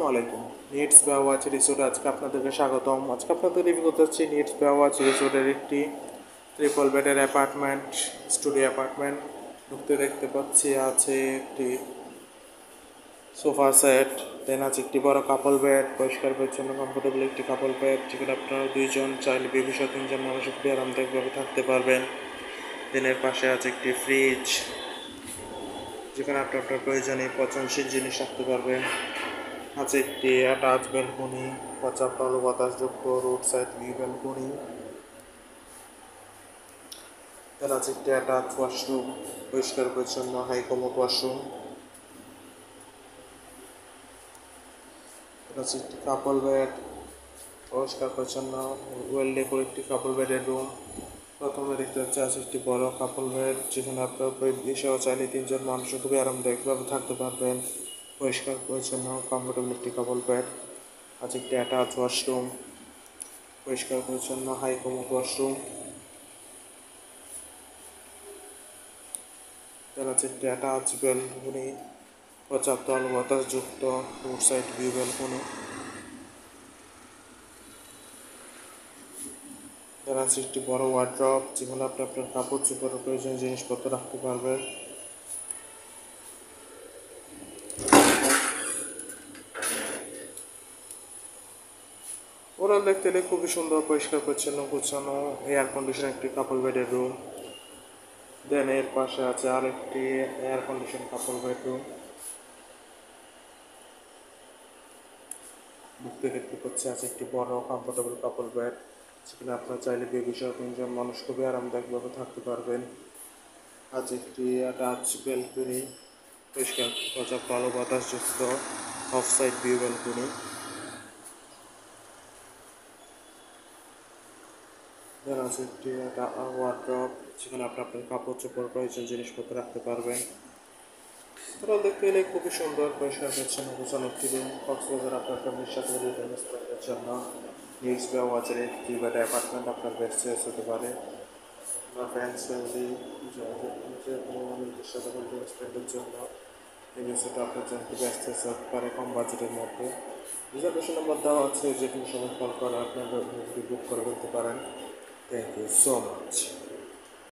আসসালামু আলাইকুম। Needs watch রিসোর্টে আজকে আপনাদেরকে স্বাগতম। আজকে আপনাদের রিভিউ করতে হচ্ছে নিডস ওয়াচ রিসোর্টের একটি ট্রিপল বেডের অ্যাপার্টমেন্ট, স্টুডিও অ্যাপার্টমেন্ট। ঢুকতে দেখতে পাচ্ছি আছে একটি সোফা সেট, দেন আছে একটি বড় কাপল বেড, পরিষ্কার পরিচ্ছন্ন কমফোর্টেবল একটি কাপল বেড, যেখানে আপনারা দুইজন চাইলে বেবি সহ তিনজন মানুষ খুবই আরামদায়কভাবে থাকতে পারবেন। দেন এর পাশে আছে একটি ফ্রিজ, যেখানে আপনি আপনার প্রয়োজনীয় পচনশীল জিনিস রাখতে পারবেন। আছে একটি অ্যাটাচ ব্যালকনি, পর্যাপ্ত আলো বাতাসযোগ্য রোড সাইড ভিউ ব্যালকনি। তার আছে একটি অ্যাটাচ ওয়াশরুম, পরিষ্কার পরিচ্ছন্ন হাই কমোড ওয়াশরুম। এটা হচ্ছে একটি কাপল বেড, পরিষ্কার পরিচ্ছন্ন ওয়েল ডেকোর একটি কাপল বেডের রুম। প্রথমে দেখতে হচ্ছে আছে একটি বড় কাপল বেড, যেখানে আপনার বিষয় চাইলে তিনজন মানুষ খুবই আরামদায়কভাবে থাকতে পারবেন। পরিষ্কার পরিচ্ছন্ন কমফোর্টেবল একটি কাপল বেড। আছে একটি অ্যাটাচ ওয়াশরুম, পরিষ্কার পরিচ্ছন্ন হাই কমোড ওয়াশরুম। তার আছে একটি অ্যাটাচ ব্যালকনি, পর্যাপ্ত আলো বাতাসযুক্ত রোড সাইড ভিউ ব্যালকনি। তার আছে একটি বড় ওয়ার্ড্রপ, যেখানে আপনি আপনার কাপড় চোপড়ের প্রয়োজনীয় জিনিসপত্র রাখতে পারবেন। ওরা দেখতে এলে খুবই সুন্দর, পরিষ্কার পরিচ্ছন্ন গুছানো এয়ার কন্ডিশন একটি কাপল বেডের রুম। দেন এর পাশে আছে আরেকটি এয়ার কন্ডিশন কাপল বেডরুম। ঢুকতে দেখতে পাচ্ছি আছে একটি বড় কমফোর্টেবল কাপল বেড, যেখানে আপনার চাইলে বেবি সহ তিনজন মানুষ খুবই আরামদায়কভাবে থাকতে পারবেন। আছে একটি অ্যাটাচ ব্যালকনি, পরিষ্কার পর্যাপ্ত আলো বাতাসযুক্ত অফ সাইড ভিউ ব্যালকনি। দেন আছে একটি ওয়ার্ড্রপ, যেখানে আপনি আপনার কাপড় চোপড় প্রয়োজন জিনিসপত্র রাখতে পারবেন। ওরা দেখতে এলে খুবই সুন্দর, পরিষ্কার পরিচ্ছন্ন গোছানো একটি রুম। কক্সবাজার আপনার ফ্যামিলির সাথে স্পেন্ডের জন্য নিউজ ওয়াচের একটি বেড অ্যাপার্টমেন্ট আপনার বেস্ট চয়েস হতে পারে। আপনার ফ্রেন্ডস ফ্যামিলি যে কোনো মানুষের সাথে স্পেন্ডের জন্য এই বিষয়টা আপনার জন্য একটি ব্যস্ত হতে পারে কম বাজেটের মধ্যে। রিজার্ভেশন নাম্বার দেওয়া আছে, যে কোনো সময় কল করে আপনার বুক করে ফেলতে পারেন। Thank you so much.